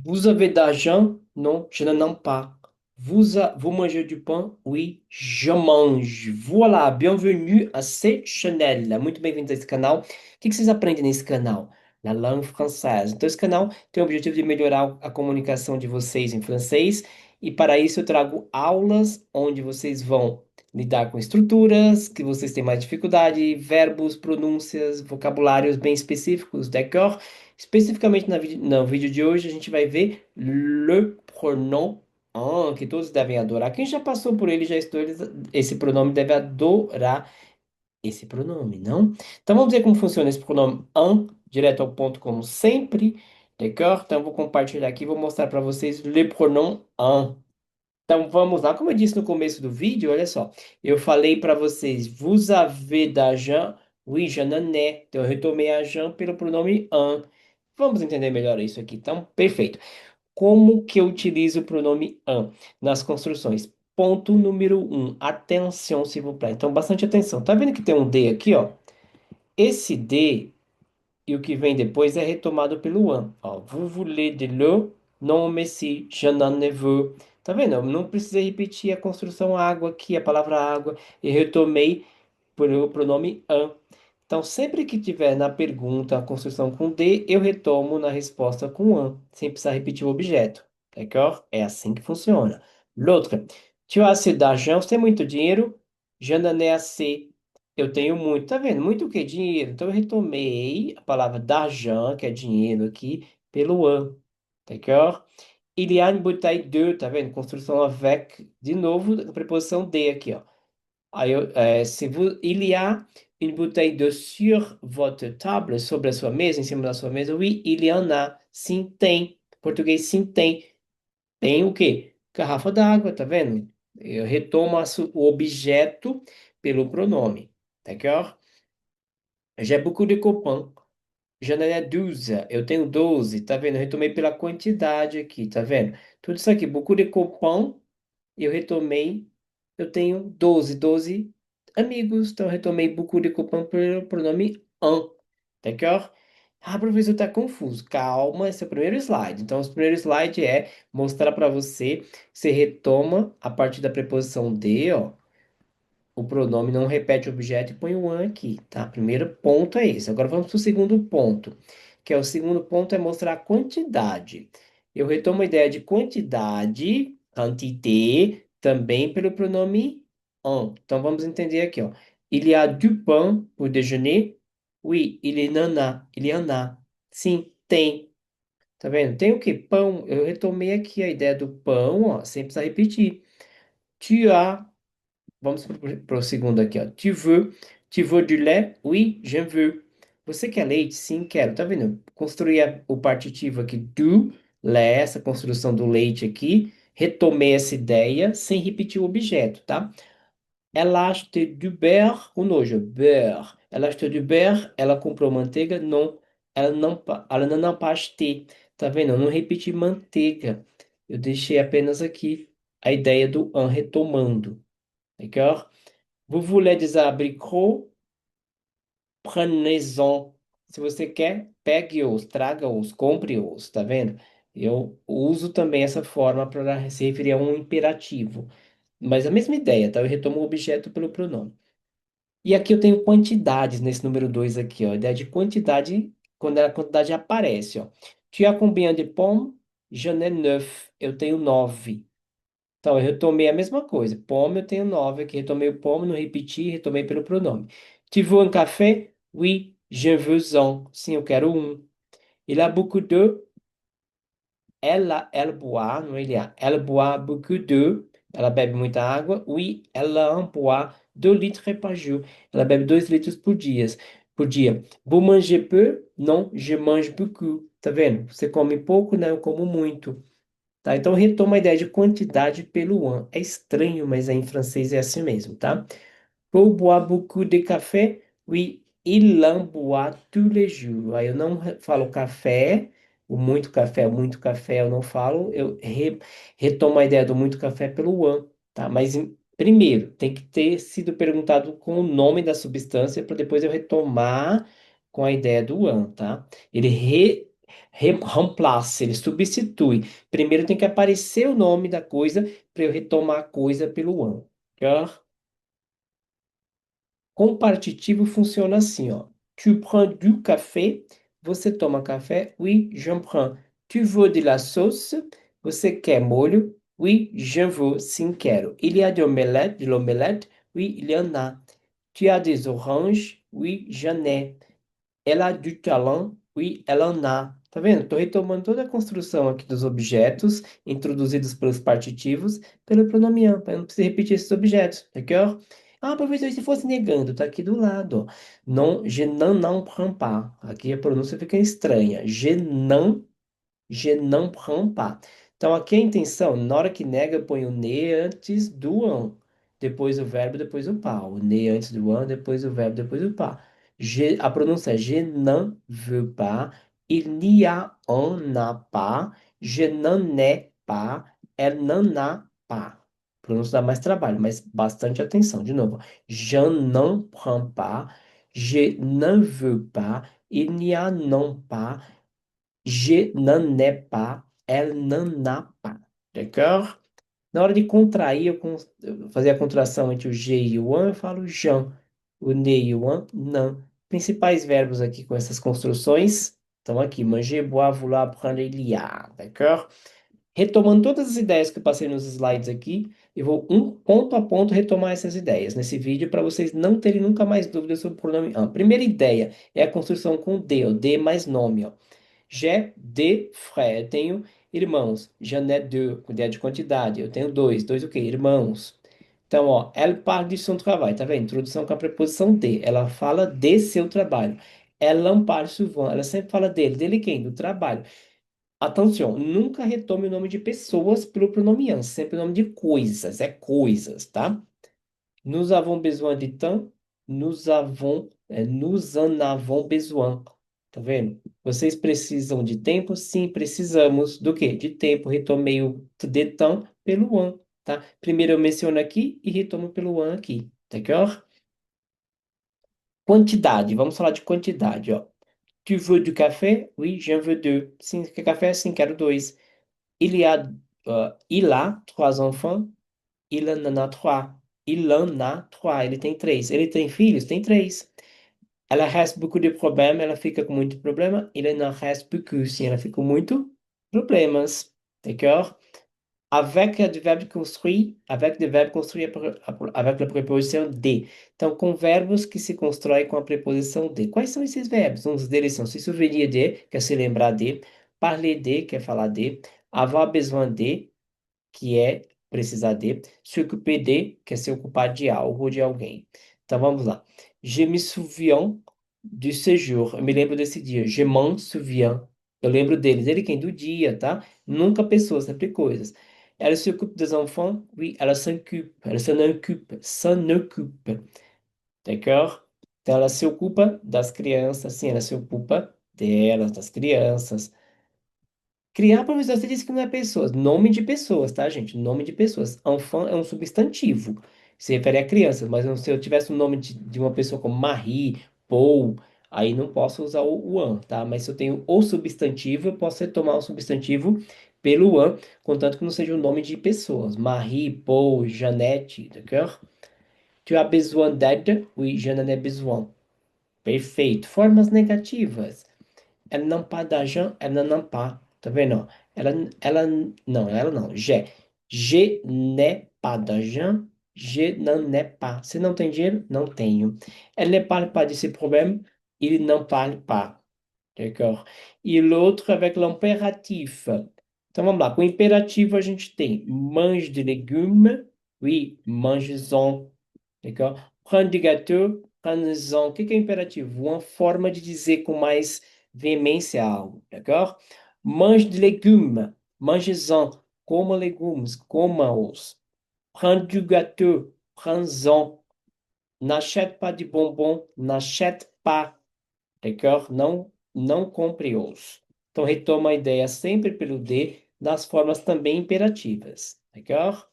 Vous avez d'argent? Non, je n'en ai pas. Vous mangez du pain? Oui, je mange. Voilà, bienvenue a C Chanel. Muito bem-vindos a esse canal. O que vocês aprendem nesse canal? La langue française. Então, esse canal tem o objetivo de melhorar a comunicação de vocês em francês. E para isso eu trago aulas onde vocês vão lidar com estruturas, que vocês têm mais dificuldade, verbos, pronúncias, vocabulários bem específicos, d'accord? Especificamente no vídeo de hoje, a gente vai ver le pronom en, que todos devem adorar. Quem já passou por ele, já estudou esse pronome, deve adorar esse pronome, não? Então vamos ver como funciona esse pronome en, direto ao ponto, como sempre. D'accord? Então eu vou compartilhar aqui, vou mostrar para vocês le pronom en. Então vamos lá, como eu disse no começo do vídeo, olha só, eu falei para vocês, vous avez d'argent? Oui, je n'en ai. Então eu retomei argent pelo pronome un. Vamos entender melhor isso aqui. Então, perfeito. Como que eu utilizo o pronome un nas construções? Ponto número um. Atenção, s'il vous plaît. Então, bastante atenção. Tá vendo que tem um D aqui, ó? Esse D e o que vem depois é retomado pelo un. Ó, vous voulez de l'eau? Non, merci, je n'en ai veux. Tá vendo? Eu não precisei repetir a construção água aqui, a palavra água, e retomei pelo pronome un. Então, sempre que tiver na pergunta a construção com D, eu retomo na resposta com un, sem precisar repetir o objeto. D'accord? É assim que funciona. L'autre. Tu as assez d'argent? Você tem muito dinheiro? Je n'en ai assez. Eu tenho muito. Tá vendo? Muito o que? Dinheiro. Então, eu retomei a palavra d'argent, que é dinheiro aqui, pelo un. D'accord? Il y a une bouteille de, tá vendo? Construção avec, de novo, a preposição de aqui, ó. Aí, se il y a une bouteille de sur votre table, sobre a sua mesa, em cima da sua mesa, oui, il y en a. Sim, tem. Português, sim, tem. Tem o quê? Garrafa d'água, tá vendo? Eu retomo o objeto pelo pronome. D'accord? J'ai beaucoup de copains. J'en ai 12. Eu tenho 12, tá vendo? Eu retomei pela quantidade aqui, tá vendo? Tudo isso aqui, beaucoup de copains. Eu retomei, eu tenho 12 amigos, então eu retomei beaucoup de copains pelo pronome un, d'accord? Ah, professor, tá confuso. Calma, esse é o primeiro slide. Então, o primeiro slide é mostrar para você, você retoma a partir da preposição de, ó, o pronome não repete o objeto e põe o an aqui, tá? Primeiro ponto é esse. Agora vamos para o segundo ponto, que é o segundo ponto é mostrar a quantidade. Eu retomo a ideia de quantidade, quantité, também pelo pronome en. Então vamos entender aqui, ó. Il y a du pain pour déjeuner? Oui, il y en a. Il y en a. Sim, tem. Tá vendo? Tem o quê? Pão. Eu retomei aqui a ideia do pão, ó, sem precisar repetir. Tu as. Vamos para o segundo aqui, ó. Tu veux du lait? Oui, je veux. Você quer leite? Sim, quero. Tá vendo? Construir o partitivo aqui do lait, essa construção do leite aqui. Retomei essa ideia sem repetir o objeto, tá? Elle a acheté du beurre ou nojo? Beurre. Elle a acheté du beurre? Ela comprou manteiga? Não. Ela não a pas acheté. Tá vendo? Eu não repeti manteiga. Eu deixei apenas aqui a ideia do un retomando. D'accord? Vous voulez des abricots? Prenez-en. Se você quer, pegue-os, traga-os, compre-os, tá vendo? Eu uso também essa forma para se referir a um imperativo. Mas a mesma ideia, tá? Eu retomo o objeto pelo pronome. E aqui eu tenho quantidades nesse número 2 aqui, ó. A ideia de quantidade, quando a quantidade aparece, ó. Tu as combien de pommes? J'en ai neuf. Eu tenho 9. Então, eu retomei a mesma coisa. Pomme, eu tenho 9 aqui. Retomei o pomme, não repeti, retomei pelo pronome. Tu veux un café? Oui, je veux un. Sim, eu quero um. Il a beaucoup de. Elle boit, não é ele a. Elle boit beaucoup de. Ela bebe muita água. Oui, elle en boit 2 litres par jour. Ela bebe 2 litros por dia. Por dia. Vous mangez peu? Non, je mange beaucoup. Tá vendo? Você come pouco, né? Eu como muito. Tá? Então, retoma a ideia de quantidade pelo one. É estranho, mas aí em francês é assim mesmo, tá? Pour boire beaucoup de café? Oui, il en boit tous les jours. Aí eu não falo café, o muito café eu não falo. Eu retomo a ideia do muito café pelo one, tá? Mas primeiro, tem que ter sido perguntado com o nome da substância para depois eu retomar com a ideia do one, tá? Ele Remplace, ele substitui. Primeiro tem que aparecer o nome da coisa para eu retomar a coisa pelo one. D'accord? Compartitivo funciona assim, ó. Tu prends du café? Você toma café? Oui, j'en prends. Tu veux de la sauce? Você quer molho? Oui, je veux. Sim, quero. Il y a de l'omelette? Oui, il y en a. Tu as des oranges? Oui, j'en ai. Ela a du talent? Oui, ela en a. Tá vendo? Estou retomando toda a construção aqui dos objetos introduzidos pelos partitivos pelo pronomial, para não precisar repetir esses objetos, d'accord? Ah, professor, e se fosse negando? Tá aqui do lado, ó. Non, je n'en prends pas. Aqui a pronúncia fica estranha. Je n'en prends pas. Então, aqui a intenção, na hora que nega, eu ponho o ne antes do an. Depois o verbo, depois o pas. O ne antes do an, depois o verbo, depois o pas. A pronúncia é je n'en veux pas. Il n'y a, en n'a pas. Je n'en ai pas. Elle n'en a pas. A pronúncia dá mais trabalho, mas bastante atenção. De novo, je n'en prends pas. Je n'en veux pas. Il n'y a non pas. Je n'en ai pas, elle n'en a pas. D'accord? Na hora de contrair, eu fazer a contração entre o G e o an, eu falo Jean. O ne e o an, não. Principais verbos aqui com essas construções estão aqui. Manger, boire, vouloir, prendre, il y a. D'accord? Retomando todas as ideias que eu passei nos slides aqui, eu vou um ponto a ponto retomar essas ideias nesse vídeo para vocês não terem nunca mais dúvidas sobre o pronome an. Primeira ideia é a construção com D, ó, D mais nome, ó. J'ai des frères. Eu tenho irmãos. J'en ai deux. Com ideia de quantidade. Eu tenho dois. Dois o quê? Irmãos. Então, ó, elle parle de son travail. Tá vendo? Introdução com a preposição de. Ela fala de seu trabalho. Elle en parle souvent. Ela sempre fala dele. Dele quem? Do trabalho. Atenção, nunca retome o nome de pessoas pelo pronome an. Sempre o nome de coisas. É coisas, tá? Nous avons besoin de temps. Nous en avons besoin. Tá vendo? Vocês precisam de tempo? Sim, precisamos do quê? De tempo. Retomei o de temps pelo one, tá? Primeiro eu menciono aqui e retomo pelo one aqui, d'accord? Quantidade. Vamos falar de quantidade, ó. Tu veux du café? Oui, j'en veux deux. Sim, quer café? Sim, quero dois. Il a trois enfants. Il en a trois. Il en a trois. Ele tem três. Ele tem filhos? Tem três. Ela reste beaucoup de problèmes, ela fica com muito problema. Il en reste beaucoup, sim, ela fica com muito problemas. D'accord? Avec le verbe construit, avec le verbe construit avec la preposição de. Então, com verbos que se constroem com a preposição de. Quais são esses verbos? Uns deles são se souvenir de, que é se lembrar de, parler de, que é falar de, avoir besoin de, que é precisar de, se occuper de, que é se ocupar de algo ou de alguém. Então vamos lá. Je me souviens du séjour. Eu me lembro desse dia. Je m'en souviens. Eu lembro deles. Ele quem? Do dia, tá? Nunca pessoas, sempre coisas. Ela se occupe des enfants? Oui, ela s'en occupe. Ela s'en occupe. S'en occupe. D'accord? Então ela se ocupa das crianças. Sim, ela se ocupa delas, das crianças. Criar professor, você disse que não é pessoas. Nome de pessoas, tá, gente? Nome de pessoas. Enfant é um substantivo. Se refere a crianças, mas se eu tivesse o nome de uma pessoa como Marie, Paul, aí não posso usar o an, tá? Mas se eu tenho o substantivo, eu posso retomar o substantivo pelo an, contanto que não seja o nome de pessoas. Marie, Paul, Jeannette, d'accord? Tu as besoin d'aide? Oui, je n'en ai besoin. Perfeito. Formas negativas. Ela não pas d'argent, ela não pas. Tá vendo? Ó? Ela não. Je n'ai pas d'argent, je n'en ai pas. Se não tem dinheiro, não tenho. Elle ne parle pas de ses problèmes, il n'en parle pas. D'accord? E l'autre avec l'impératif. Então vamos lá. Com o imperativo a gente tem mange de légumes, oui, mange-en. D'accord? Prendre du gâteau, prends-en. O que que é imperativo? Uma forma de dizer com mais veemência algo, d'accord? Mange de légumes, mange-en. Coma legumes, coma-os. Prends du gâteau, prends-en. N'achète pas de bonbons, n'achète pas, d'accord? Não, não compre-os. Então retoma a ideia sempre pelo D, nas formas também imperativas, d'accord?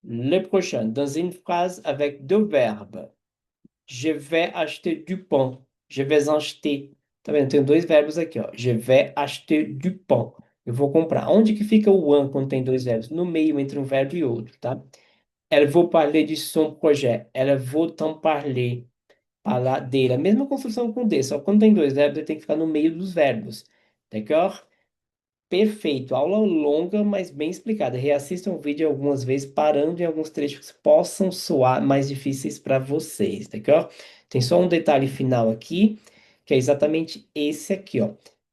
Le prochain, dans une phrase avec deux verbes. Je vais acheter du pain. Je vais acheter. Tá vendo? Tem dois verbos aqui, ó. Je vais acheter du pain. Eu vou comprar. Onde que fica o un quando tem dois verbos? No meio entre um verbo e outro, tá? Elle veut parler de son projet. Elle veut t'en parler. Falar dele. A mesma construção com D, só que quando tem dois verbos, ele tem que ficar no meio dos verbos. D'accord? Perfeito. Aula longa, mas bem explicada. Reassistam o vídeo algumas vezes, parando em alguns trechos que possam soar mais difíceis para vocês, d'accord? Tem só um detalhe final aqui, que é exatamente esse aqui, ó.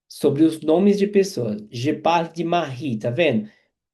Sobre os nomes de pessoas. Je parle de Marie, tá vendo?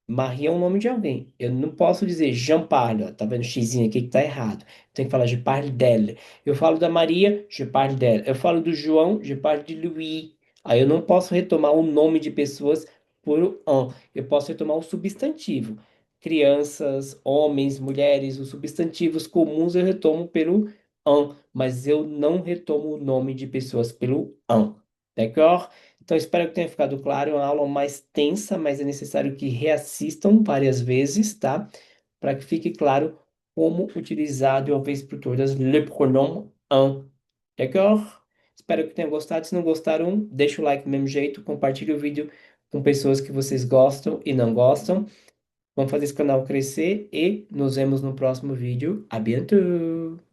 Marie é o nome de alguém. Eu não posso dizer Jean parle, ó, tá vendo o xizinho aqui que tá errado. Tem que falar je parle d'elle. Eu falo da Maria, je parle d'elle. Eu falo do João, je parle de Louis. Aí eu não posso retomar o nome de pessoas por un. Eu posso retomar o substantivo. Crianças, homens, mulheres, os substantivos comuns eu retomo pelo un, mas eu não retomo o nome de pessoas pelo un. D'accord? Então, espero que tenha ficado claro. É uma aula mais tensa, mas é necessário que reassistam várias vezes, tá? Para que fique claro como utilizar de uma vez por todas le pronom un. D'accord? Espero que tenham gostado. Se não gostaram, deixa o like do mesmo jeito, compartilhe o vídeo com pessoas que vocês gostam e não gostam. Vamos fazer esse canal crescer e nos vemos no próximo vídeo. A bientôt!